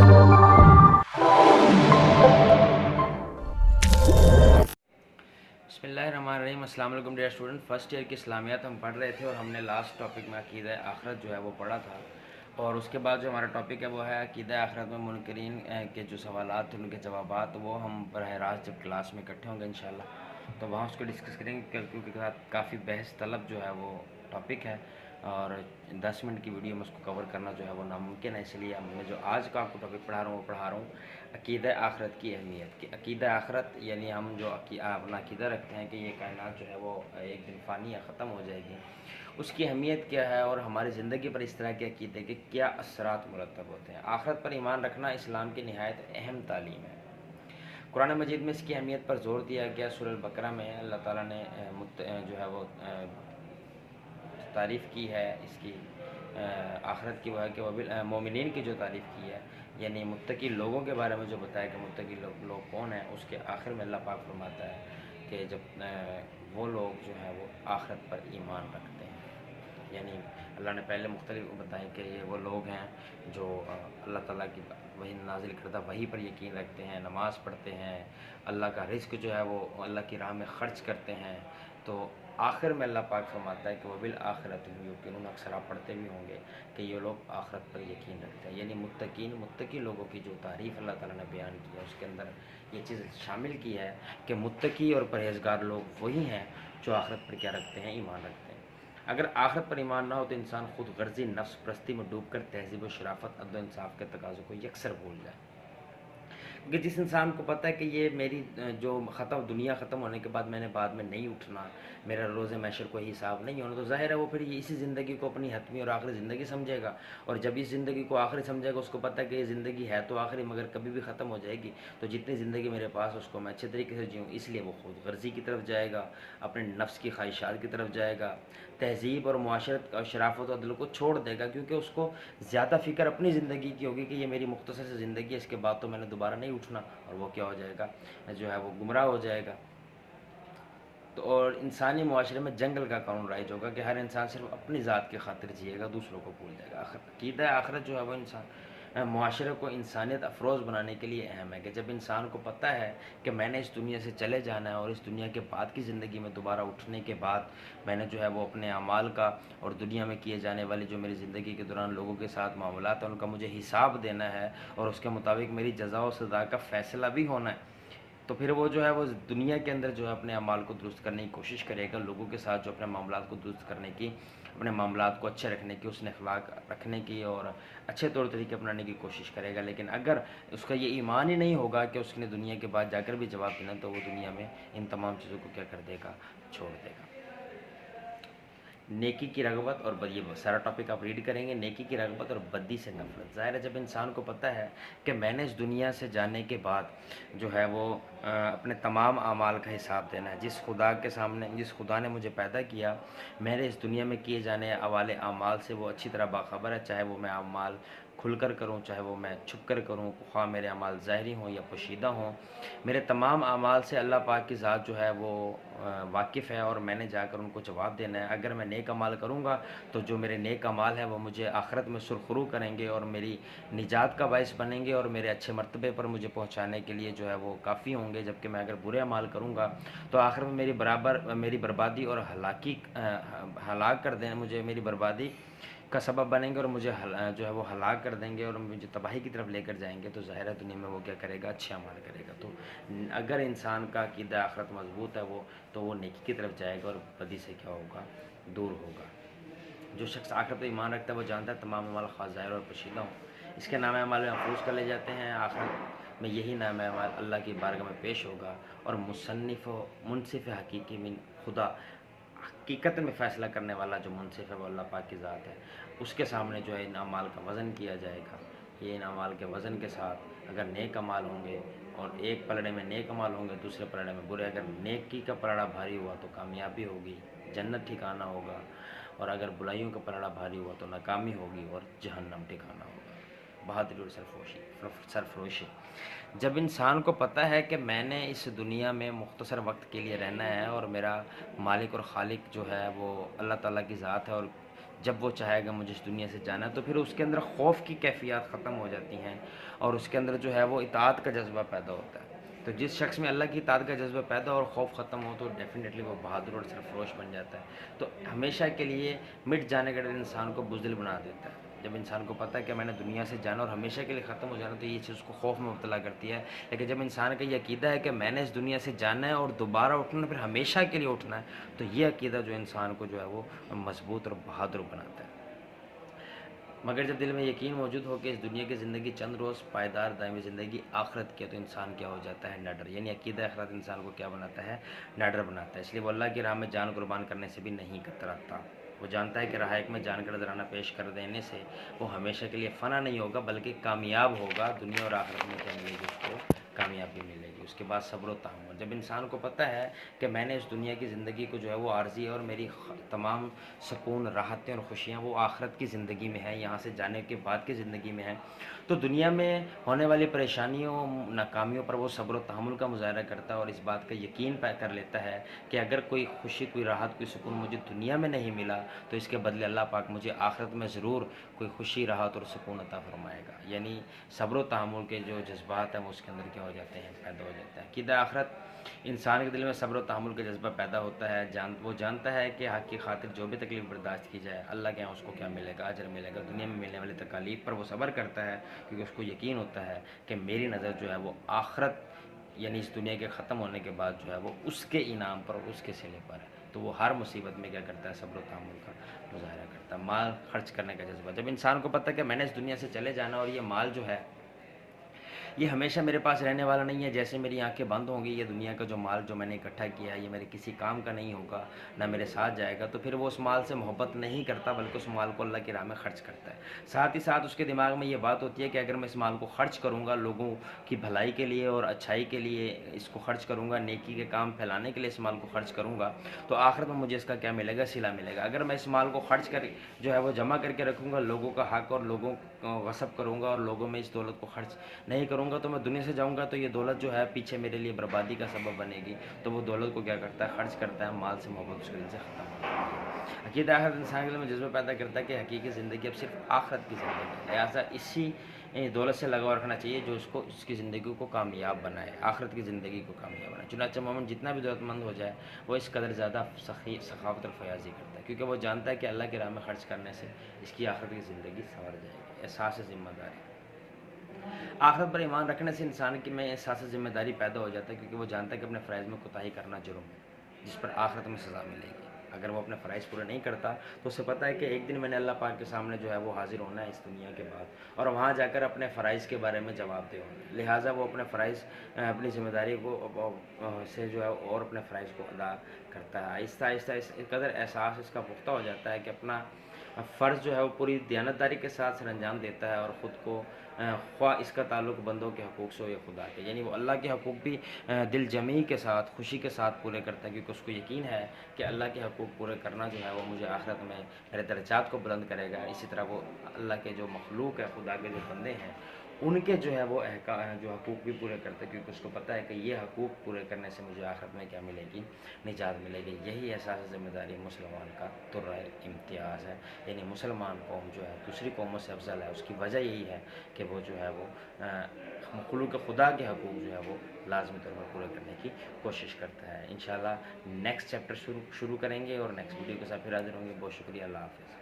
बिस्मिल्लाहिर्रहमानिर्रहीम। अस्सलाम वालेकुम डियर स्टूडेंट। फर्स्ट ईयर की इस्लामियात हम पढ़ रहे थे और हमने लास्ट टॉपिक में अक़ीदा आखिरत जो है वो पढ़ा था। और उसके बाद जो हमारा टॉपिक है वो है अक़ीदा आखिरत में मुनकरीन के जो सवालात थे उनके जवाबात, वो हम बरह रास्त जब क्लास में इकट्ठे होंगे इंशाल्लाह तो वहाँ उसको डिस्कस करेंगे, क्योंकि काफ़ी बहस तलब जो है वो टॉपिक है और 10 मिनट की वीडियो में उसको कवर करना जो है वो नामुमकिन है। इसलिए मैं जो आज का आपको टॉपिक पढ़ा रहा हूँ वो पढ़ा रहा हूँ अक़ीदा आखिरत की अहमियत की। अक़ीदा आखिरत यानी हम जो अपना अक़ीदा रखते हैं कि ये कायनात जो है वो एक दिन फ़ानी या ख़त्म हो जाएगी, उसकी अहमियत क्या है और हमारी ज़िंदगी पर इस तरह के अक़ीदे के क्या असरात मुरतब होते हैं। आखिरत पर ईमान रखना इस्लाम की नहायत अहम तालीम है। कुरान मजीद में इसकी अहमियत पर ज़ोर दिया गया। सूरह बकरा में अल्लाह ताला ने जो है वो तारीफ़ की है इसकी आखिरत की, वह कि वह मोमिनीन की जो तारीफ़ की है, यानी मुत्तकी लोगों के बारे में जो बताया कि मुत्तकी लोग कौन हैं, उसके आखिर में अल्लाह पाक फरमाता है कि जब वो लोग जो हैं वो आखिरत पर ईमान रखते हैं, यानी अल्लाह ने पहले मुख्तलिफ बताएं कि ये वो लोग हैं जो अल्लाह ताला की वही नाजिल करता वही पर यकीन रखते हैं, नमाज़ पढ़ते हैं, अल्लाह का रिज़्क जो है वो अल्लाह की राह में ख़र्च करते हैं। तो आखिर में अल्लाह पाक फरमाता है कि वह बिल आखिरत युक़िनून, अक्सर आप पढ़ते भी होंगे कि ये लोग आखिरत पर यकीन रखते हैं, यानी मुत्तकी लोगों की जो तारीफ़ अल्लाह ताला ने बयान की है उसके अंदर ये चीज़ शामिल की है कि मुत्तकी और परहेज़गार लोग वही हैं जो आखिरत पर क्या रखते हैं, ईमान रखते हैं। अगर आखिरत पर ईमान ना हो तो इंसान खुद गर्जी नफ्स परस्ती में डूबकर तहज़ीब व शराफत, अदल इंसाफ के तकाज़ों को यकसर भूल जाए। क्योंकि जिस इंसान को पता है कि ये मेरी जो दुनिया ख़त्म होने के बाद मैंने बाद में नहीं उठना, मेरा रोज़े महशर कोई हिसाब नहीं होना, तो ज़ाहिर है वो फिर ये इसी ज़िंदगी को अपनी हतमी और आखिरी ज़िंदगी समझेगा। और जब इस ज़िंदगी को आखिरी समझेगा, उसको पता है कि ये ज़िंदगी है तो आखिरी, मगर कभी भी ख़त्म हो जाएगी, तो जितनी ज़िंदगी मेरे पास उसको मैं अच्छे तरीके से जीऊँ, इसलिए वो खुद गर्जी की तरफ जाएगा, अपने नफ्स की ख्वाहिशात की तरफ जाएगा, तहज़ीब और मुआशरत और शराफत और दिल को छोड़ देगा, क्योंकि उसको ज़्यादा फ़िक्र अपनी ज़िंदगी की होगी कि ये मेरी मुख्तसर सी ज़िंदगी है, इसके बाद तो मैंने दोबारा नहीं उठना, और वो क्या हो जाएगा, जो है वो गुमराह हो जाएगा। तो और इंसानी मुआशरे में जंगल का कानून राइज होगा कि हर इंसान सिर्फ अपनी ज़ात की खातिर जिएगा, दूसरों को भूल जाएगा। अक़ीदा आखिरत जो है वो इंसान मुआशरे को इंसानियत अफरोज़ बनाने के लिए अहम है कि जब इंसान को पता है कि मैंने इस दुनिया से चले जाना है और इस दुनिया के बाद की ज़िंदगी में दोबारा उठने के बाद मैंने जो है वो अपने अमाल का और दुनिया में किए जाने वाली जो मेरी ज़िंदगी के दौरान लोगों के साथ मामलात हैं उनका मुझे हिसाब देना है और उसके मुताबिक मेरी जज़ा और सज़ा का फ़ैसला भी होना है, तो फिर वो जो है वो दुनिया के अंदर जो है अपने अमाल को दुरुस्त करने की कोशिश करेगा, लोगों के साथ जो अपने मामलात को दुरुस्त करने की, अपने मामलात को अच्छे रखने की, उसने अखलाक रखने की और अच्छे तौर तरीके अपनाने की कोशिश करेगा। लेकिन अगर उसका ये ईमान ही नहीं होगा कि उसने दुनिया के बाद जाकर भी जवाब देना, तो वो दुनिया में इन तमाम चीज़ों को क्या कर देगा, छोड़ देगा। नेकी की रग़बत और बद, ये सारा टॉपिक आप रीड करेंगे, नेकी की रग़बत और बद्दी से नफ़रत। ज़ाहिर है जब इंसान को पता है कि मैंने इस दुनिया से जाने के बाद जो है वो अपने तमाम आमाल का हिसाब देना है, जिस खुदा ने मुझे पैदा किया, मेरे इस दुनिया में किए जाने वाले आमाल से वो अच्छी तरह बाखबर है, चाहे वो मैं आमाल खुलकर करूं, चाहे वो मैं छुप कर करूं, ख्वाह मेरे अमाल ज़ाहिरी हों या पोशीदा हों, मेरे तमाम आमाल से अल्लाह पाक की ज़ात जो है वो वाकिफ़ है और मैंने जाकर उनको जवाब देना है। अगर मैं नेक अमाल करूँगा तो जो मेरे नेक अमाल हैं वो मुझे आखिरत में सुरखरू करेंगे और मेरी निजात का बाइस बनेंगे और मेरे अच्छे मर्तबे पर मुझे पहुँचाने के लिए जो है वो काफ़ी होंगे। जबकि मैं अगर बुरे अमाल करूँगा तो आखिर में मेरी बर्बादी और हलाक कर दें, मुझे मेरी बर्बादी का सबब बनेंगे और मुझे जो है वो हलाक कर देंगे और मुझे तबाही की तरफ लेकर जाएंगे। तो ज़ाहिर है दुनिया में वो क्या करेगा, अच्छे अमाल करेगा। तो अगर इंसान का अक़ीदा आखिरत मजबूत है तो वो नेकी की तरफ जाएगा और बदी से क्या होगा, दूर होगा। जो शख्स आखिरत पर ईमान रखता है वो जानता है तमाम अमाल ख़ास ज़ाहिर और पोशीदा हों, इसके नाम अमाल में महफूज कर ले जाते हैं। आखिरत में यही नाम अमाल अल्लाह की बारगाह में पेश होगा और मुनसिफ़ हकीकी मिन खुदा, हकीकत में फ़ैसला करने वाला जो मुनसिफ़ है वो अल्लाह पाक की ज़ात है, उसके सामने जो है इन अमाल का वज़न किया जाएगा। ये इन अमाल के वज़न के साथ अगर नेक अमाल होंगे और एक पलड़े में नेक अमाल होंगे, दूसरे पलड़े में बुरे, अगर नेकी का पलड़ा भारी हुआ तो कामयाबी होगी, जन्नत ठिकाना होगा, और अगर बुराइयों का पलड़ा भारी हुआ तो नाकामी होगी और जहन्नम ठिकाना होगा, बहादुरी और सरफरोशी। जब इंसान को पता है कि मैंने इस दुनिया में मुख्तसर वक्त के लिए रहना है और मेरा मालिक और खालिक जो है वो अल्लाह ताला की ज़ात है और جب وہ چاہے گا مجھے اس دنیا سے جانا ہے تو پھر اس کے اندر خوف کی کیفیات ختم ہو جاتی ہیں، اور اس کے اندر جو ہے وہ اطاعت کا جذبہ پیدا ہوتا ہے۔ تو جس شخص میں اللہ کی اطاعت کا جذبہ پیدا اور خوف ختم ہو تو ڈیفینیٹلی وہ بہادر اور سرفروش بن جاتا ہے، تو ہمیشہ کے لیے مٹ جانے کا ڈر انسان کو بزدل بنا دیتا ہے۔ جب انسان کو پتہ ہے کہ میں نے دنیا سے جانا اور ہمیشہ کے لیے ختم ہو جانا تو یہ چیز اس کو خوف میں مبتلا کرتی ہے، لیکن جب انسان کا یہ عقیدہ ہے کہ میں نے اس دنیا سے جانا ہے اور دوبارہ اٹھنا پھر ہمیشہ کے لیے اٹھنا ہے، تو یہ عقیدہ جو انسان کو جو ہے وہ مضبوط اور بہادر بناتا ہے۔ مگر جب دل میں یقین موجود ہو کہ اس دنیا کی زندگی چند روز پائیدار دائمی زندگی آخرت کی ہے، تو انسان کیا ہو جاتا ہے؟ نڈر، یعنی عقیدہ آخرت انسان کو کیا بناتا ہے؟ نڈر بناتا ہے۔ اس لیے وہ اللہ کی راہ میں جان قربان کرنے سے بھی نہیں کتراتا۔ وہ جانتا ہے کہ راہ حق میں جان کا نذرانہ پیش کر دینے سے وہ ہمیشہ کے لیے فنا نہیں ہوگا بلکہ کامیاب ہوگا۔ دنیا اور آخرت میں کیا ملے گی اس کو؟ کامیابی ملے گی۔ اس کے بعد صبر و تحمل، جب انسان کو پتہ ہے کہ میں نے اس دنیا کی زندگی کو جو ہے وہ عارضی ہے اور میری تمام سکون، راحتیں اور خوشیاں وہ آخرت کی زندگی میں ہیں، یہاں سے جانے کے بعد کی زندگی میں ہیں، تو دنیا میں ہونے والی پریشانیوں، ناکامیوں پر وہ صبر و تحمل کا مظاہرہ کرتا ہے اور اس بات کا یقین کر لیتا ہے کہ اگر کوئی خوشی، کوئی راحت، کوئی سکون مجھے دنیا میں نہیں ملا تو اس کے بدلے اللہ پاک مجھے آخرت میں ضرور کوئی خوشی، راحت اور سکون عطا فرمائے گا۔ یعنی صبر و تحمل کے جو جذبات ہیں وہ اس کے اندر کیا ہو جاتے ہیں؟ پیدا ہو جاتے ہیں۔ عقیدہ آخرت انسان کے دل میں صبر و تحمل کا جذبہ پیدا ہوتا ہے، وہ جانتا ہے کہ حق کی خاطر جو بھی تکلیف برداشت کی جائے اللہ کے یہاں اس کو کیا ملے گا؟ اجر ملے گا۔ دنیا میں ملنے والی تکالیف پر وہ صبر کرتا ہے کیونکہ اس کو یقین ہوتا ہے کہ میری نظر جو ہے وہ آخرت، یعنی اس دنیا کے ختم ہونے کے بعد جو ہے وہ اس کے انعام پر، اس کے صلے پر ہے، تو وہ ہر مصیبت میں کیا کرتا ہے؟ صبر و تحمل کا مظاہرہ کرتا ہے۔ مال خرچ کرنے کا جذبہ، جب انسان کو پتہ ہے کہ میں نے اس دنیا سے چلے جانا اور یہ مال جو ہے یہ ہمیشہ میرے پاس رہنے والا نہیں ہے، جیسے میری آنکھیں بند ہوں گی یہ دنیا کا جو مال جو میں نے اکٹھا کیا ہے یہ میرے کسی کام کا نہیں ہوگا، نہ میرے ساتھ جائے گا، تو پھر وہ اس مال سے محبت نہیں کرتا بلکہ اس مال کو اللہ کی راہ میں خرچ کرتا ہے۔ ساتھ ہی ساتھ اس کے دماغ میں یہ بات ہوتی ہے کہ اگر میں اس مال کو خرچ کروں گا لوگوں کی بھلائی کے لیے اور اچھائی کے لیے اس کو خرچ کروں گا، نیکی کے کام پھیلانے کے لیے اس مال کو خرچ کروں گا، تو آخرت میں مجھے اس کا کیا ملے گا؟ صلہ ملے گا۔ اگر میں اس مال کو خرچ کر جو ہے وہ جمع کر کے رکھوں گا، لوگوں کا حق اور لوگوں کو غصب کروں گا اور لوگوں میں اس دولت کو خرچ نہیں کروں گا، تو میں دنیا سے جاؤں گا تو یہ دولت جو ہے پیچھے میرے لیے بربادی کا سبب بنے گی، تو وہ دولت کو کیا کرتا ہے؟ خرچ کرتا ہے، مال سے محبت اس کے دل سے ختم ہو جاتی ہے۔ عقیدہ آخرت انسان کے دل میں جذبہ پیدا کرتا ہے کہ حقیقی زندگی اب صرف آخرت کی زندگی ہے، لہٰذا اسی دولت سے لگاؤ رکھنا چاہیے جو اس کو، اس کی زندگی کو کامیاب بنائے، آخرت کی زندگی کو کامیاب بنائے۔ چنانچہ مومن جتنا بھی دولت مند ہو جائے وہ اس قدر زیادہ سخاوت اور فیاضی کرتا ہے کیونکہ وہ جانتا ہے کہ اللہ کی راہ میں خرچ کرنے سے اس کی آخرت کی زندگی سنور جائے گی۔ احساس ذمہ داری، آخرت پر ایمان رکھنے سے انسان کی میں احساس ذمہ داری پیدا ہو جاتا ہے کیونکہ وہ جانتا ہے کہ اپنے فرائض میں کوتاہی کرنا جرم ہے جس پر آخرت میں سزا ملے گی۔ اگر وہ اپنے فرائض پورے نہیں کرتا تو اسے پتہ ہے کہ ایک دن میں نے اللہ پاک کے سامنے جو ہے وہ حاضر ہونا ہے اس دنیا کے بعد، اور وہاں جا کر اپنے فرائض کے بارے میں جواب دے ہونا ہے، لہٰذا وہ اپنے فرائض، اپنی ذمہ داری کو سے جو ہے اور اپنے فرائض کو ادا کرتا ہے۔ آہستہ آہستہ اس قدر احساس اس کا پختہ ہو جاتا ہے کہ اپنا فرض جو ہے وہ پوری دیانتداری کے ساتھ سر انجام دیتا ہے اور خود کو خواہ اس کا تعلق بندوں کے حقوق سے ہو یا خدا کے، یعنی وہ اللہ کے حقوق بھی دل جمعی کے ساتھ، خوشی کے ساتھ پورے کرتا ہے کیونکہ اس کو یقین ہے کہ اللہ کے حقوق پورے کرنا جو ہے وہ مجھے آخرت میں میرے درجات کو بلند کرے گا۔ اسی طرح وہ اللہ کے جو مخلوق ہے، خدا کے جو بندے ہیں، ان کے جو ہے وہ جو حقوق بھی پورے کرتا ہے کیونکہ اس کو پتہ ہے کہ یہ حقوق پورے کرنے سے مجھے آخرت میں کیا ملے گی؟ نجات ملے گی۔ یہی احساس ذمہ داری مسلمان کا ترہ امتیاز ہے، یعنی مسلمان قوم جو ہے دوسری قوموں سے افضل ہے، اس کی وجہ یہی ہے کہ وہ جو ہے وہ مخلوق خدا کے حقوق جو ہے وہ لازمی طور پر پورے کرنے کی کوشش کرتا ہے۔ انشاءاللہ نیکسٹ چیپٹر شروع کریں گے اور نیکسٹ ویڈیو کے ساتھ پھر حاضر ہوں گے۔ بہت شکریہ، اللہ حافظ۔